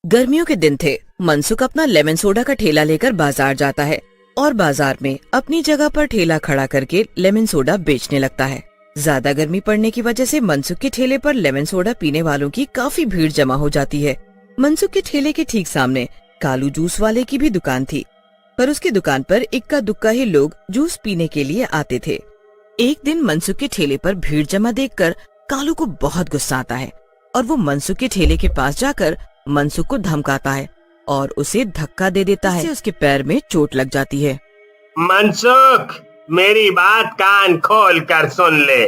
गर्मियों के दिन थे। मनसुख अपना लेमन सोडा का ठेला लेकर बाजार जाता है और बाजार में अपनी जगह पर ठेला खड़ा करके लेमन सोडा बेचने लगता है। ज्यादा गर्मी पड़ने की वजह से मनसुख के ठेले पर लेमन सोडा पीने वालों की काफी भीड़ जमा हो जाती है। मनसुख के ठेले के ठीक सामने कालू जूस वाले की भी दुकान थी, पर उसकी दुकान पर इक्का दुक्का ही लोग जूस पीने के लिए आते थे। एक दिन मनसुख के ठेले पर भीड़ जमा देखकर कालू को बहुत गुस्सा आता है और वो मनसुख के ठेले के पास जाकर मनसुख को धमकाता है और उसे धक्का दे देता है। उसके पैर में चोट लग जाती है। मनसुख, मेरी बात कान खोल कर सुन ले।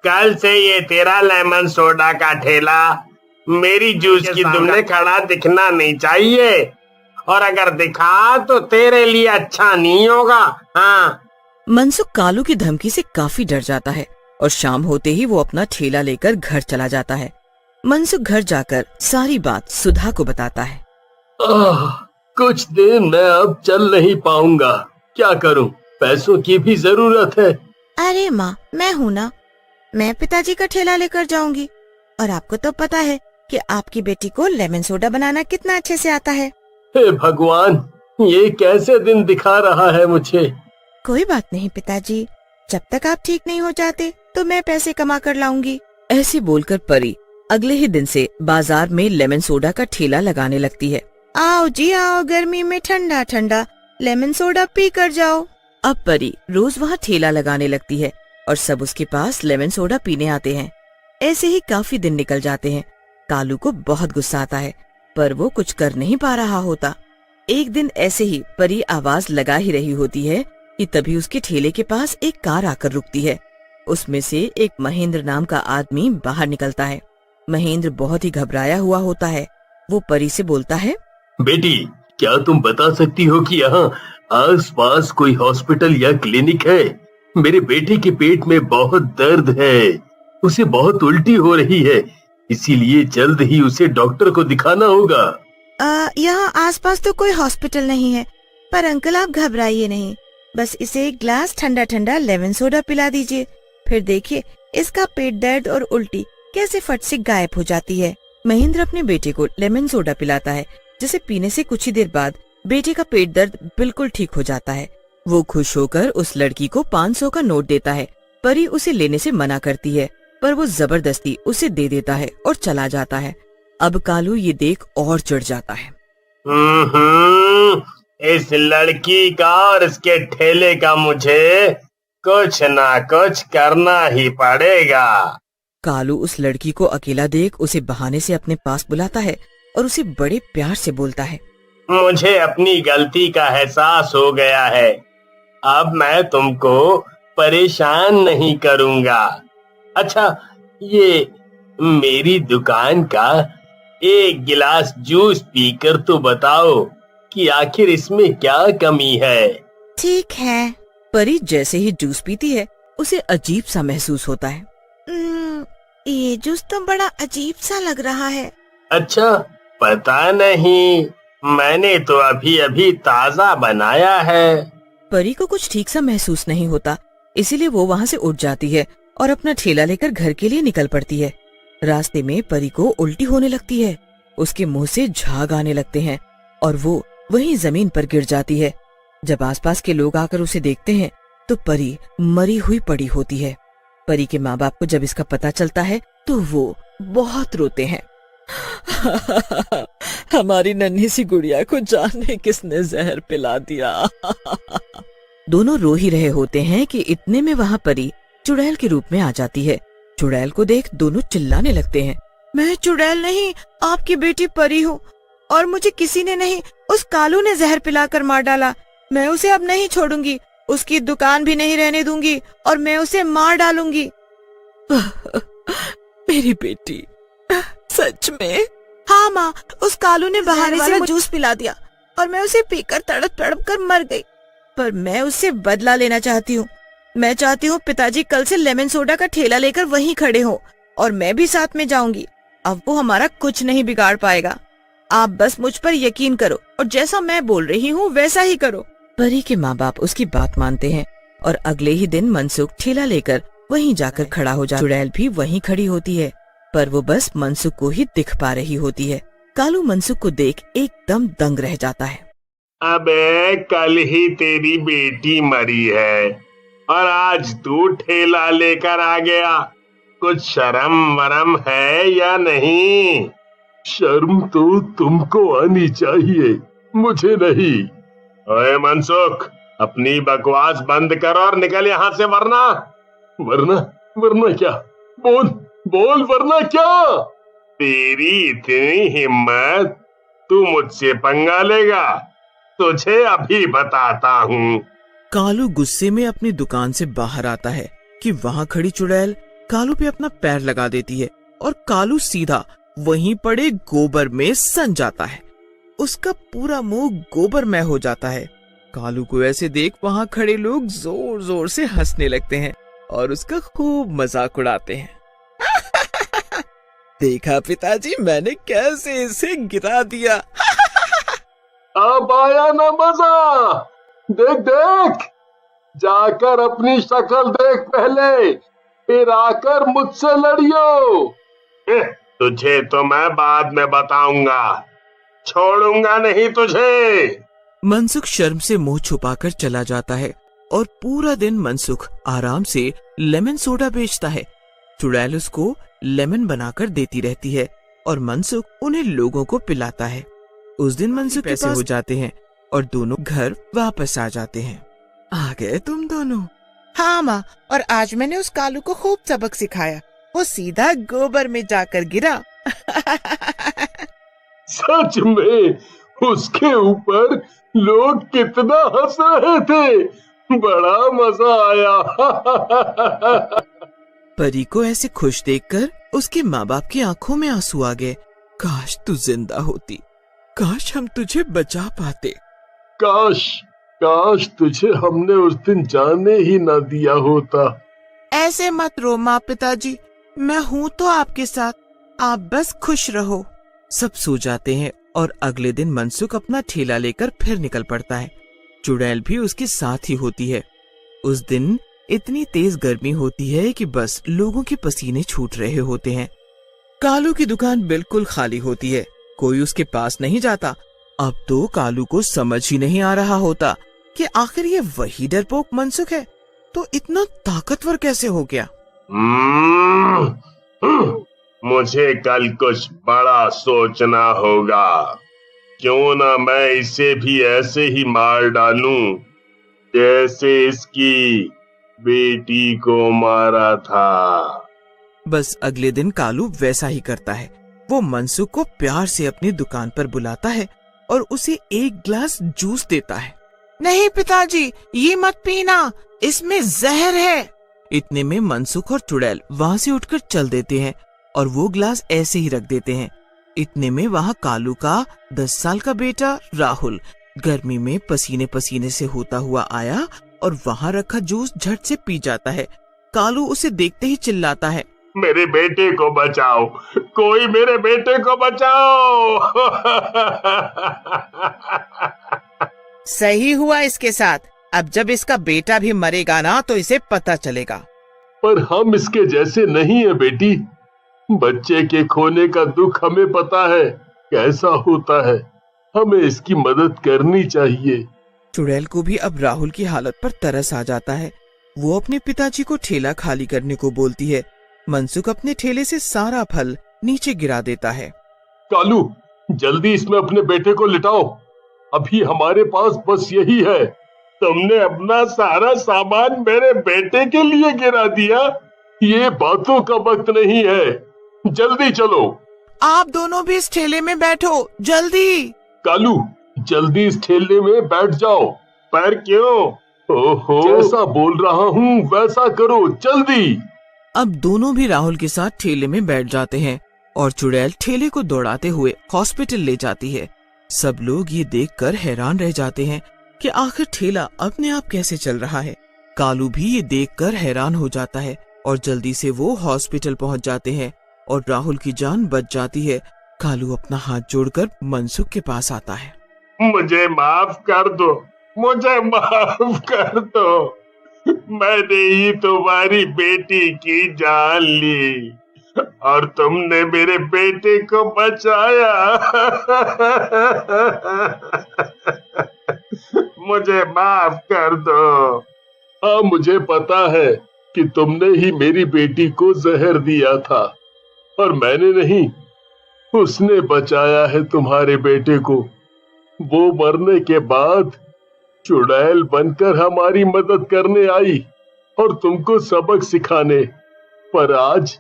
कल से ये तेरा लेमन सोडा का ठेला मेरी जूस की दुकान खड़ा दिखना नहीं चाहिए, और अगर दिखा तो तेरे लिए अच्छा नहीं होगा। हाँ। मनसुख कालू की धमकी से काफी डर जाता है और शाम होते ही वो अपना ठेला लेकर घर चला जाता है। मनसुख घर जाकर सारी बात सुधा को बताता है। कुछ दिन मैं अब चल नहीं पाऊंगा, क्या करूं? पैसों की भी जरूरत है। अरे माँ, मैं हूँ ना, मैं पिताजी का ठेला लेकर जाऊंगी। और आपको तो पता है कि आपकी बेटी को लेमन सोडा बनाना कितना अच्छे से आता है। हे भगवान, ये कैसे दिन दिखा रहा है मुझे। कोई बात नहीं पिताजी, जब तक आप ठीक नहीं हो जाते तो मैं पैसे कमा कर लाऊंगी। ऐसे बोलकर परी अगले ही दिन से बाजार में लेमन सोडा का ठेला लगाने लगती है। आओ जी आओ, गर्मी में ठंडा ठंडा लेमन सोडा पी कर जाओ। अब परी रोज वहाँ ठेला लगाने लगती है और सब उसके पास लेमन सोडा पीने आते हैं। ऐसे ही काफी दिन निकल जाते हैं। कालू को बहुत गुस्सा आता है, पर वो कुछ कर नहीं पा रहा होता। एक दिन ऐसे ही परी आवाज लगा ही रही होती है कि तभी उसके ठेले के पास एक कार आकर रुकती है। उसमें से एक महेंद्र नाम का आदमी बाहर निकलता है। महेंद्र बहुत ही घबराया हुआ होता है। वो परी से बोलता है, बेटी, क्या तुम बता सकती हो कि यहाँ आसपास कोई हॉस्पिटल या क्लिनिक है? मेरे बेटे के पेट में बहुत दर्द है, उसे बहुत उल्टी हो रही है, इसीलिए जल्द ही उसे डॉक्टर को दिखाना होगा। यहाँ आसपास तो कोई हॉस्पिटल नहीं है, पर अंकल आप घबराइए नहीं, बस इसे एक ग्लास ठंडा ठंडा लेमन सोडा पिला दीजिए, फिर देखिए इसका पेट दर्द और उल्टी कैसे फट से गायब हो जाती है। महेंद्र अपने बेटे को लेमन सोडा पिलाता है, जिसे पीने से कुछ ही देर बाद बेटे का पेट दर्द बिल्कुल ठीक हो जाता है। वो खुश होकर उस लड़की को 500 का नोट देता है। परी उसे लेने से मना करती है, पर वो जबरदस्ती उसे दे देता है और चला जाता है। अब कालू ये देख और चिढ़ जाता है। इस लड़की का और इसके ठेले का मुझे कुछ ना कुछ करना ही पड़ेगा। कालू उस लड़की को अकेला देख उसे बहाने से अपने पास बुलाता है और उसे बड़े प्यार से बोलता है, मुझे अपनी गलती का एहसास हो गया है, अब मैं तुमको परेशान नहीं करूँगा। अच्छा, ये मेरी दुकान का एक गिलास जूस पीकर तो बताओ कि आखिर इसमें क्या कमी है। ठीक है। परी जैसे ही जूस पीती है उसे अजीब सा महसूस होता है। ये जूस तो बड़ा अजीब सा लग रहा है। अच्छा, पता नहीं, मैंने तो अभी अभी ताज़ा बनाया है। परी को कुछ ठीक सा महसूस नहीं होता, इसीलिए वो वहाँ से उठ जाती है और अपना ठेला लेकर घर के लिए निकल पड़ती है। रास्ते में परी को उल्टी होने लगती है, उसके मुंह से झाग आने लगते हैं और वो वहीं जमीन पर गिर जाती है। जब आसपास के लोग आकर उसे देखते हैं तो परी मरी हुई पड़ी होती है। परी के माँ बाप को जब इसका पता चलता है तो वो बहुत रोते हैं। हमारी नन्ही सी गुड़िया को जाने किसने जहर पिला दिया। दोनों रो ही रहे होते हैं कि इतने में वहाँ परी चुड़ैल के रूप में आ जाती है। चुड़ैल को देख दोनों चिल्लाने लगते हैं, मैं चुड़ैल नहीं, आपकी बेटी परी हूँ, और मुझे किसी ने नहीं, उस कालू ने जहर पिलाकर मार डाला। मैं उसे अब नहीं छोड़ूंगी, उसकी दुकान भी नहीं रहने दूंगी और मैं उसे मार डालूंगी। मेरी बेटी, सच में? हाँ माँ, उस कालू ने बहाने से जूस पिला दिया और मैं उसे पीकर तड़प तड़प कर मर गई, पर मैं उससे बदला लेना चाहती हूँ। मैं चाहती हूँ पिताजी कल से लेमन सोडा का ठेला लेकर वहीं खड़े हो और मैं भी साथ में जाऊंगी। अब वो हमारा कुछ नहीं बिगाड़ पाएगा। आप बस मुझ पर यकीन करो और जैसा मैं बोल रही हूँ वैसा ही करो। परी के माँ बाप उसकी बात मानते हैं और अगले ही दिन मनसुख ठेला लेकर वहीं जाकर खड़ा हो जाता है। चुड़ैल भी वहीं खड़ी होती है, पर वो बस मनसुख को ही दिख पा रही होती है। कालू मनसुख को देख एकदम दंग रह जाता है। अबे कल ही तेरी बेटी मरी है और आज तू ठेला लेकर आ गया। कुछ शर्म वरम है या नहीं? शर्म तो तुमको आनी चाहिए, मुझे नहीं। ओए मनसुख, अपनी बकवास बंद कर और निकल यहाँ से, वरना वरना क्या? बोल वरना क्या? तेरी इतनी हिम्मत, तू मुझसे पंगा लेगा? तुझे अभी बताता हूँ। कालू गुस्से में अपनी दुकान से बाहर आता है कि वहाँ खड़ी चुड़ैल कालू पे अपना पैर लगा देती है और कालू सीधा वहीं पड़े गोबर में सन जाता है। उसका पूरा मुंह गोबरमय हो जाता है। कालू को ऐसे देख वहाँ खड़े लोग जोर जोर से हंसने लगते हैं और उसका खूब मजाक उड़ाते हैं। देखा पिताजी, मैंने कैसे इसे गिरा दिया। अब आया ना मजा? देख जाकर अपनी शक्ल देख पहले, फिर आकर मुझसे लड़ियो। तुझे तो मैं बाद में बताऊंगा, छोड़ूंगा नहीं तुझे। मनसुख शर्म से मुंह छुपाकर चला जाता है और पूरा दिन मनसुख आराम से लेमन सोडा बेचता है। चुड़ैल उसको लेमन बनाकर देती रहती है और मनसुख उन्हें लोगों को पिलाता है। उस दिन मनसुख पैसे हो जाते हैं और दोनों घर वापस आ जाते हैं। आ गए तुम दोनों? हाँ माँ, और आज मैंने उस कालू को खूब सबक सिखाया। वो सीधा गोबर में जाकर गिरा। सच में उसके ऊपर लोग कितना हंस रहे थे, बड़ा मजा आया। परी को ऐसे खुश देखकर उसके माँ बाप की आंखों में आंसू आ गए। काश तू जिंदा होती, काश हम तुझे बचा पाते। काश तुझे हमने उस दिन जाने ही ना दिया होता। ऐसे मत रो माँ पिताजी, मैं हूँ तो आपके साथ, आप बस खुश रहो। सब सो जाते हैं और अगले दिन मनसुख अपना ठेला लेकर फिर निकल पड़ता है। चुड़ैल भी उसके साथ ही होती है। उस दिन इतनी तेज गर्मी होती है कि बस लोगों के पसीने छूट रहे होते हैं। कालू की दुकान बिल्कुल खाली होती है, कोई उसके पास नहीं जाता। अब तो कालू को समझ ही नहीं आ रहा होता कि आखिर ये वही डरपोक मनसुख है, तो इतना ताकतवर कैसे हो गया। मुझे कल कुछ बड़ा सोचना होगा। क्यों ना मैं इसे भी ऐसे ही मार डालूं जैसे इसकी बेटी को मारा था। बस अगले दिन कालू वैसा ही करता है। वो मनसुख को प्यार से अपनी दुकान पर बुलाता है और उसे एक गिलास जूस देता है। नहीं पिताजी, ये मत पीना, इसमें जहर है। इतने में मनसुख और चुड़ैल वहाँ से उठकर चल देते हैं और वो गिलास ऐसे ही रख देते हैं। इतने में वहाँ कालू का 10 साल का बेटा राहुल गर्मी में पसीने पसीने से होता हुआ आया और वहाँ रखा जूस झट से पी जाता है। कालू उसे देखते ही चिल्लाता है, मेरे बेटे को बचाओ, कोई मेरे बेटे को बचाओ। सही हुआ इसके साथ, अब जब इसका बेटा भी मरेगा ना तो इसे पता चलेगा। पर हम इसके जैसे नहीं है बेटी, बच्चे के खोने का दुख हमें पता है कैसा होता है, हमें इसकी मदद करनी चाहिए। चुड़ैल को भी अब राहुल की हालत पर तरस आ जाता है। वो अपने पिताजी को ठेला खाली करने को बोलती है। मनसुख अपने ठेले से सारा फल नीचे गिरा देता है। कालू, जल्दी इसमें अपने बेटे को लिटाओ, अभी हमारे पास बस यही है। तुमने अपना सारा सामान मेरे बेटे के लिए गिरा दिया? ये बातों का वक्त नहीं है, जल्दी चलो। आप दोनों भी इस ठेले में बैठो, जल्दी। कालू, जल्दी इस ठेले में बैठ जाओ। पर क्यों? ओहो, जैसा बोल रहा हूँ वैसा करो, जल्दी। अब दोनों भी राहुल के साथ ठेले में बैठ जाते हैं और चुड़ैल ठेले को दौड़ाते हुए हॉस्पिटल ले जाती है। सब लोग ये देखकर हैरान रह जाते हैं कि आखिर ठेला अपने आप कैसे चल रहा है। कालू भी ये देखकर हैरान हो जाता है और जल्दी से वो हॉस्पिटल पहुंच जाते हैं और राहुल की जान बच जाती है। कालू अपना हाथ जोड़कर मनसुख के पास आता है। मुझे माफ कर दो, मुझे माफ कर दो। मैंने ही तुम्हारी बेटी की जान ली। और तुमने मेरे बेटे को बचाया। मुझे माफ कर दो। हाँ, मुझे पता है कि तुमने ही मेरी बेटी को जहर दिया था और मैंने नहीं, उसने बचाया है तुम्हारे बेटे को। वो मरने के बाद चुड़ैल बनकर हमारी मदद करने आई और तुमको सबक सिखाने, पर आज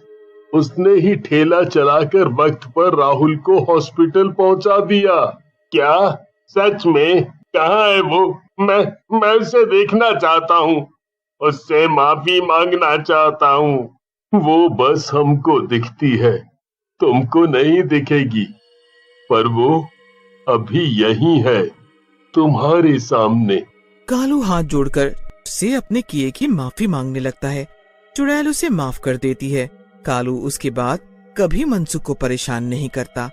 उसने ही ठेला चलाकर वक्त पर राहुल को हॉस्पिटल पहुंचा दिया। क्या सच में? कहाँ है वो? मैं उसे देखना चाहता हूँ, उससे माफी मांगना चाहता हूँ। वो बस हमको दिखती है, तुमको नहीं दिखेगी, पर वो अभी यहीं है, तुम्हारे सामने। कालू हाथ जोड़कर से अपने किए की माफी मांगने लगता है। चुड़ैल उसे माफ कर देती है। कालू उसके बाद कभी मनसुख को परेशान नहीं करता।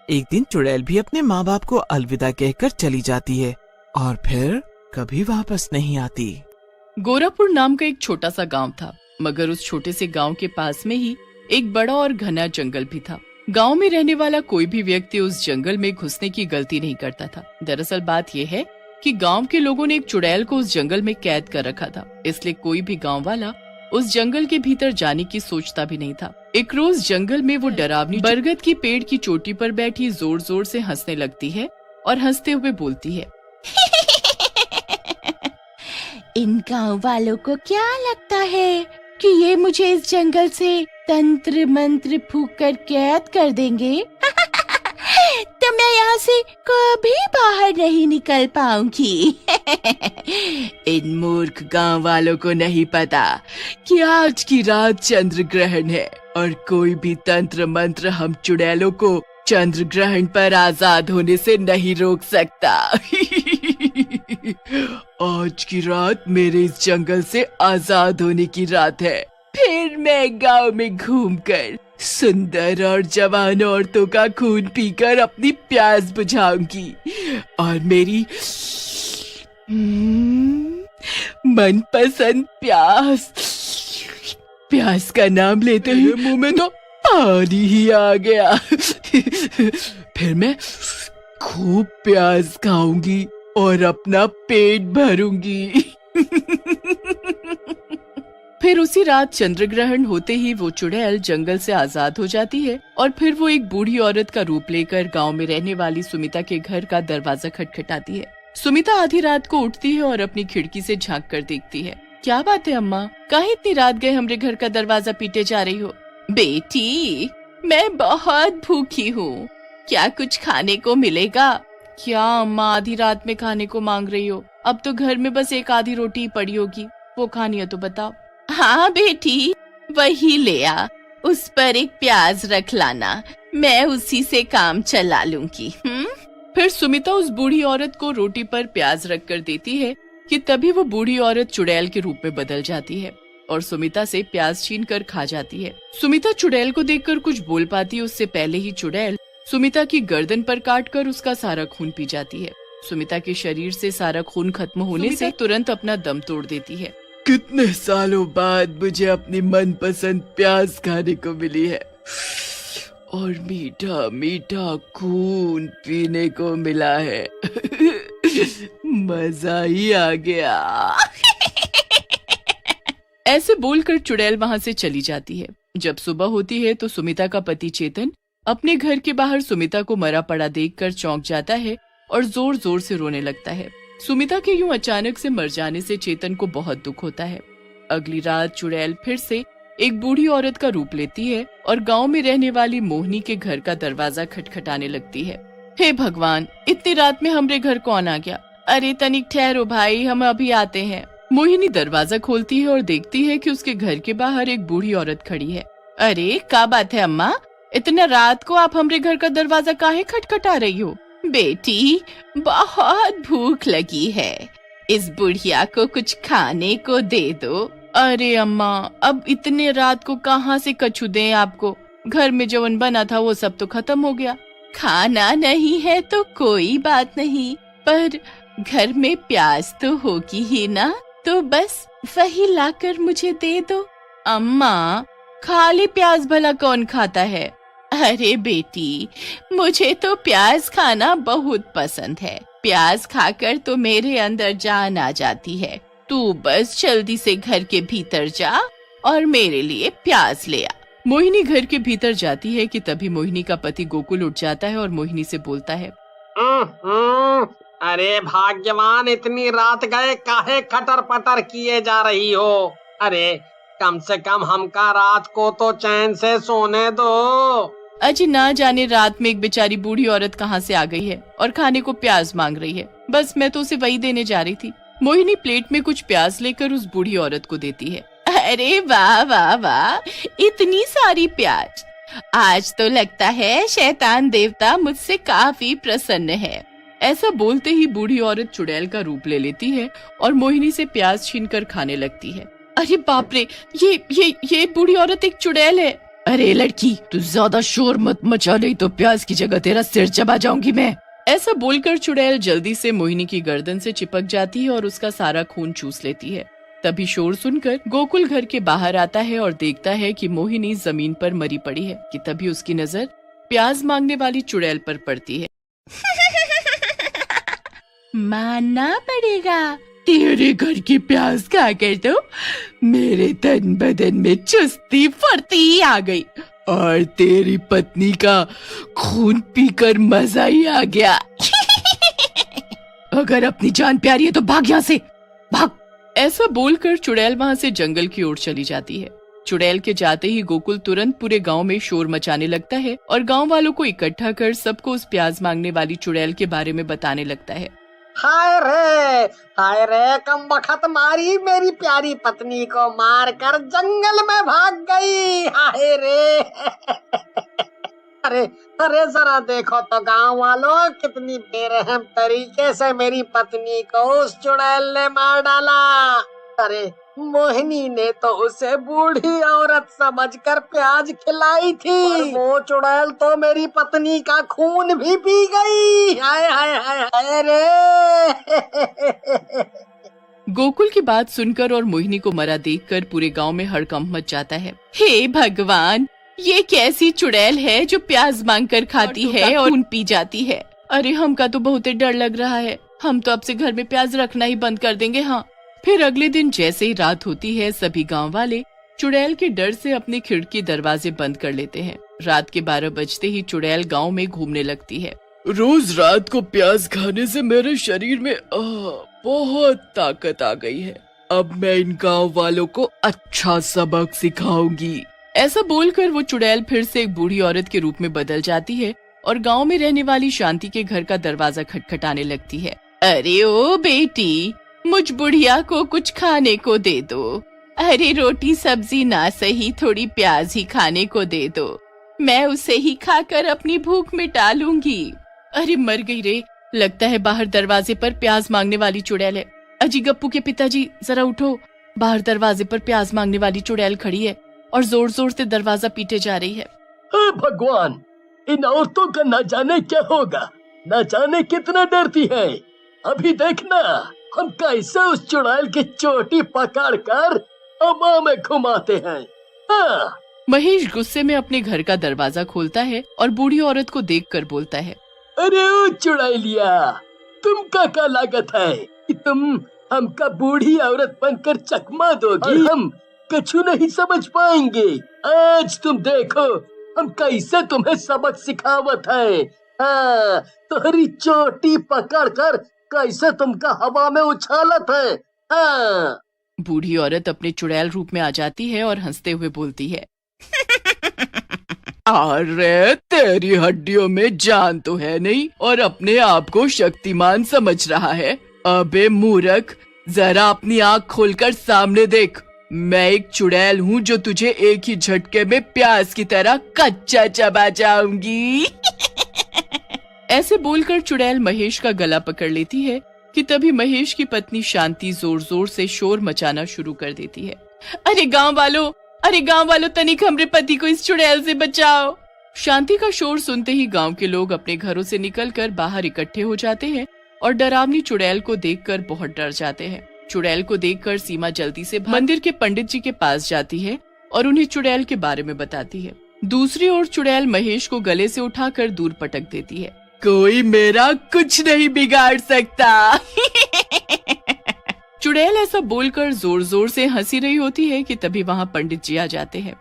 एक दिन चुड़ैल भी अपने माँ बाप को अलविदा कहकर चली जाती है और फिर कभी वापस नहीं आती। गोरापुर नाम का एक छोटा सा गांव था, मगर उस छोटे से गांव के पास में ही एक बड़ा और घना जंगल भी था। गांव में रहने वाला कोई भी व्यक्ति उस जंगल में घुसने की गलती नहीं करता था। दरअसल बात यह है कि गांव के लोगों ने एक चुड़ैल को उस जंगल में कैद कर रखा था, इसलिए कोई भी गांव वाला उस जंगल के भीतर जाने की सोचता भी नहीं था। एक रोज जंगल में वो डरावनी बरगद की पेड़ की चोटी पर बैठी जोर जोर से हंसने लगती है और हंसते हुए बोलती है, इन गांव वालों को क्या लगता है कि ये मुझे इस जंगल से तंत्र मंत्र फूंक कर कैद कर देंगे? तो मैं यहाँ से कभी बाहर नहीं निकल पाऊंगी। इन मूर्ख गांव वालों को नहीं पता कि आज की रात चंद्र ग्रहण है और कोई भी तंत्र मंत्र हम चुड़ैलों को चंद्र ग्रहण पर आजाद होने से नहीं रोक सकता। आज की रात मेरे इस जंगल से आजाद होने की रात है। फिर मैं गांव में घूमकर सुंदर और जवान औरतों का खून पीकर अपनी प्यास बुझाऊंगी और मेरी मनपसंद प्यास का नाम लेते ही मुंह में तो पानी ही आ गया। फिर मैं खूब प्याज खाऊंगी और अपना पेट भरूंगी। फिर उसी रात चंद्र ग्रहण होते ही वो चुड़ैल जंगल से आजाद हो जाती है और फिर वो एक बूढ़ी औरत का रूप लेकर गांव में रहने वाली सुमिता के घर का दरवाजा खटखटाती है। सुमिता आधी रात को उठती है और अपनी खिड़की से झांक कर देखती है। क्या बात है अम्मा, काहे इतनी रात गए हमरे घर का दरवाजा पीटे जा रही हो? बेटी, मैं बहुत भूखी हूँ, क्या कुछ खाने को मिलेगा? क्या अम्मा आधी रात में खाने को मांग रही हो? अब तो घर में बस एक आधी रोटी ही पड़ी होगी, वो खानी है तो बताओ। हाँ बेटी, वही ले आ, उस पर एक प्याज रख लाना, मैं उसी से काम चला लूंगी। फिर सुमिता उस बूढ़ी औरत को रोटी पर प्याज रख कर देती है कि तभी वो बूढ़ी औरत चुड़ैल के रूप में बदल जाती है और सुमिता से प्याज छीन कर खा जाती है। सुमिता चुड़ैल को देखकर कुछ बोल पाती उससे पहले ही चुड़ैल सुमिता की गर्दन पर काटकर उसका सारा खून पी जाती है। सुमिता के शरीर से सारा खून खत्म होने से तुरंत अपना दम तोड़ देती है। कितने सालों बाद मुझे अपनी मनपसंद प्याज खाने को मिली है और मीठा मीठा खून पीने को मिला है। मजा ही आ गया। ऐसे बोलकर चुड़ैल वहाँ से चली जाती है। जब सुबह होती है तो सुमिता का पति चेतन अपने घर के बाहर सुमिता को मरा पड़ा देखकर चौंक जाता है और जोर जोर से रोने लगता है। सुमिता के यूं अचानक से मर जाने से चेतन को बहुत दुख होता है। अगली रात चुड़ैल फिर से एक बूढ़ी औरत का रूप लेती है और गांव में रहने वाली मोहिनी के घर का दरवाजा खटखटाने लगती है। हे भगवान, इतनी रात में हमरे घर कौन आ गया? अरे तनिक ठहरो भाई, हम अभी आते हैं। मोहिनी दरवाजा खोलती है और देखती है कि उसके घर के बाहर एक बूढ़ी औरत खड़ी है। अरे क्या बात है अम्मा, इतने रात को आप हमरे घर का दरवाजा काहे खटखटा रही हो? बेटी, बहुत भूख लगी है, इस बुढ़िया को कुछ खाने को दे दो। अरे अम्मा, अब इतने रात को कहाँ से कछु दें आपको? घर में जवन बना था वो सब तो खत्म हो गया। खाना नहीं है तो कोई बात नहीं, पर घर में प्याज तो होगी ही ना, तो बस वही लाकर मुझे दे दो। अम्मा, खाली प्याज भला कौन खाता है? अरे बेटी, मुझे तो प्याज खाना बहुत पसंद है। प्याज खाकर तो मेरे अंदर जान आ जाती है। तू बस जल्दी से घर के भीतर जा और मेरे लिए प्याज ले आ। मोहिनी घर के भीतर जाती है कि तभी मोहिनी का पति गोकुल उठ जाता है और मोहिनी से बोलता है, अरे भाग्यवान, इतनी रात गए काहे खटर पटर किए जा रही हो? अरे कम से कम हमका रात को तो चैन से सोने दो। अजी ना जाने रात में एक बेचारी बूढ़ी औरत कहाँ से आ गई है और खाने को प्याज मांग रही है। बस मैं तो उसे वही देने जा रही थी। मोहिनी प्लेट में कुछ प्याज लेकर उस बूढ़ी औरत को देती है। अरे वाह वाह वाह, इतनी सारी प्याज! आज तो लगता है शैतान देवता मुझसे काफी प्रसन्न है। ऐसा बोलते ही बूढ़ी औरत चुड़ैल का रूप ले लेती है और मोहिनी से प्याज छीनकर खाने लगती है। अरे बाप रे, ये बूढ़ी औरत एक चुड़ैल है। अरे लड़की, तू ज्यादा शोर मत मचा, नहीं तो प्याज की जगह तेरा सिर चबा जाऊंगी मैं। ऐसा बोलकर चुड़ैल जल्दी से मोहिनी की गर्दन से चिपक जाती है और उसका सारा खून चूस लेती है। तभी शोर सुनकर गोकुल घर के बाहर आता है और देखता है कि मोहिनी जमीन पर मरी पड़ी है कि तभी उसकी नजर प्याज मांगने वाली चुड़ैल पर पड़ती है। मानना पड़ेगा, तेरे घर की प्याज खाकर तो मेरे तन बदन में चुस्ती फुर्ती आ गई और तेरी पत्नी का खून पीकर मजा ही आ गया। अगर अपनी जान प्यारी है तो भाग यहाँ से, भाग। ऐसा बोलकर चुड़ैल वहाँ से जंगल की ओर चली जाती है। चुड़ैल के जाते ही गोकुल तुरंत पूरे गांव में शोर मचाने लगता है और गांव वालों को इकट्ठा कर सबको उस प्याज मांगने वाली चुड़ैल के बारे में बताने लगता है। हाय रे, कम बखत मारी मेरी प्यारी पत्नी को मार कर जंगल में भाग गई। हाय रे। अरे जरा देखो तो गांव वालों, कितनी बेरहम तरीके से मेरी पत्नी को उस चुड़ैल ने मार डाला। अरे मोहिनी ने तो उसे बूढ़ी औरत समझकर प्याज खिलाई थी, पर वो चुड़ैल तो मेरी पत्नी का खून भी पी गई। हाय हाय हाय हाय रे। गोकुल की बात सुनकर और मोहिनी को मरा देखकर पूरे गांव में हड़कंप मच जाता है। हे भगवान, ये कैसी चुड़ैल है जो प्याज मांगकर खाती है और खून पी जाती है? अरे हमका तो बहुत ही डर लग रहा है। हम तो अब से घर में प्याज रखना ही बंद कर देंगे। हाँ। फिर अगले दिन जैसे ही रात होती है, सभी गांव वाले चुड़ैल के डर से अपने खिड़की दरवाजे बंद कर लेते हैं। रात के 12 बजते ही चुड़ैल गांव में घूमने लगती है। रोज रात को प्याज खाने से मेरे शरीर में बहुत ताकत आ गई है। अब मैं इन गांव वालों को अच्छा सबक सिखाऊंगी। ऐसा बोलकर वो चुड़ैल फिर से एक बूढ़ी औरत के रूप में बदल जाती है और गांव में रहने वाली शांति के घर का दरवाजा खटखटाने लगती है। अरे ओ बेटी, मुझ बुढ़िया को कुछ खाने को दे दो। अरे रोटी सब्जी ना सही, थोड़ी प्याज ही खाने को दे दो। मैं उसे ही खाकर अपनी भूख मिटा लूंगी। अरे मर गई रे, लगता है बाहर दरवाजे पर प्याज मांगने वाली चुड़ैल है। अजी गप्पू के पिताजी जरा उठो, बाहर दरवाजे पर प्याज मांगने वाली चुड़ैल खड़ी है और जोर जोर से दरवाजा पीटे जा रही है। हे भगवान, इन औरतों का न जाने क्या होगा, न जाने कितना डरती है। अभी देखना हम कैसे उस चुड़ैल की चोटी पकड़ कर हवा में घुमाते हैं। हाँ। महेश गुस्से में अपने घर का दरवाजा खोलता है और बूढ़ी औरत को देखकर बोलता है, अरे ओ चुड़ैलिया, तुमका क्या लागत है कि तुम हमका बूढ़ी औरत बनकर चकमा दोगी? हम कछु नहीं समझ पाएंगे। आज तुम देखो हम कैसे तुम्हें सबक सिखावत है। हाँ, तुम्हारी चोटी पकड़ कर कैसे तुमका हवा में उछालत है। हाँ। बूढ़ी औरत अपने चुड़ैल रूप में आ जाती है और हंसते हुए बोलती है, अरे तेरी हड्डियों में जान तो है नहीं और अपने आप को शक्तिमान समझ रहा है। अबे मूर्ख, जरा अपनी आँख खोलकर सामने देख। मैं एक चुड़ैल हूँ जो तुझे एक ही झटके में प्याज की तरह कच्चा चबा जाऊंगी। ऐसे बोलकर चुड़ैल महेश का गला पकड़ लेती है कि तभी महेश की पत्नी शांति जोर जोर से शोर मचाना शुरू कर देती है। अरे गांव वालों, तनिक हमरे पति को इस चुड़ैल से बचाओ। शांति का शोर सुनते ही गांव के लोग अपने घरों से निकलकर बाहर इकट्ठे हो जाते हैं और डरावनी चुड़ैल को देखकर बहुत डर जाते हैं। चुड़ैल को देखकर सीमा जल्दी से मंदिर के पंडित जी के पास जाती है और उन्हें चुड़ैल के बारे में बताती है। दूसरी ओर चुड़ैल महेश को गले से उठाकर दूर पटक देती है। कोई मेरा कुछ नहीं बिगाड़ सकता। चुड़ैल ऐसा बोलकर जोर जोर से हंसी रही होती है कि तभी वहाँ पंडित जी आ जाते हैं।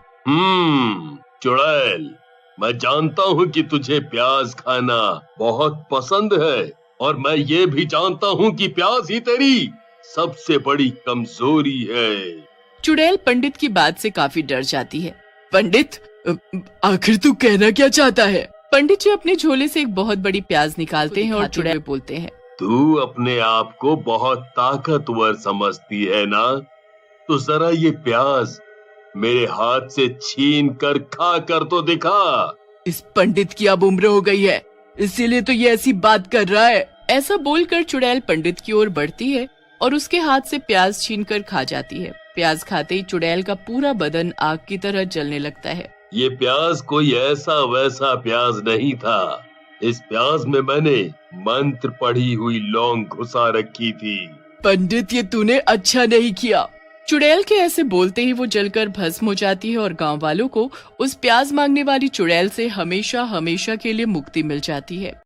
चुड़ैल, मैं जानता हूँ कि तुझे प्याज खाना बहुत पसंद है और मैं ये भी जानता हूँ कि प्याज ही तेरी सबसे बड़ी कमजोरी है। चुड़ैल पंडित की बात से काफी डर जाती है। पंडित, आखिर तू कहना क्या चाहता है? पंडित जी अपने झोले से एक बहुत बड़ी प्याज निकालते हैं और चुड़ैल बोलते हैं, तू अपने आप को बहुत ताकतवर समझती है ना? तो जरा ये प्याज मेरे हाथ से छीन कर खा कर तो दिखा। इस पंडित की अब उम्र हो गई है, इसीलिए तो ये ऐसी बात कर रहा है। ऐसा बोलकर चुड़ैल पंडित की ओर बढ़ती है और उसके हाथ से प्याज छीनकर खा जाती है। प्याज खाते ही चुड़ैल का पूरा बदन आग की तरह जलने लगता है। ये प्याज कोई ऐसा वैसा प्याज नहीं था। इस प्याज में मैंने मंत्र पढ़ी हुई लौंग घुसा रखी थी। पंडित, ये तूने अच्छा नहीं किया। चुड़ैल के ऐसे बोलते ही वो जलकर भस्म हो जाती है और गांव वालों को उस प्याज मांगने वाली चुड़ैल से हमेशा हमेशा के लिए मुक्ति मिल जाती है।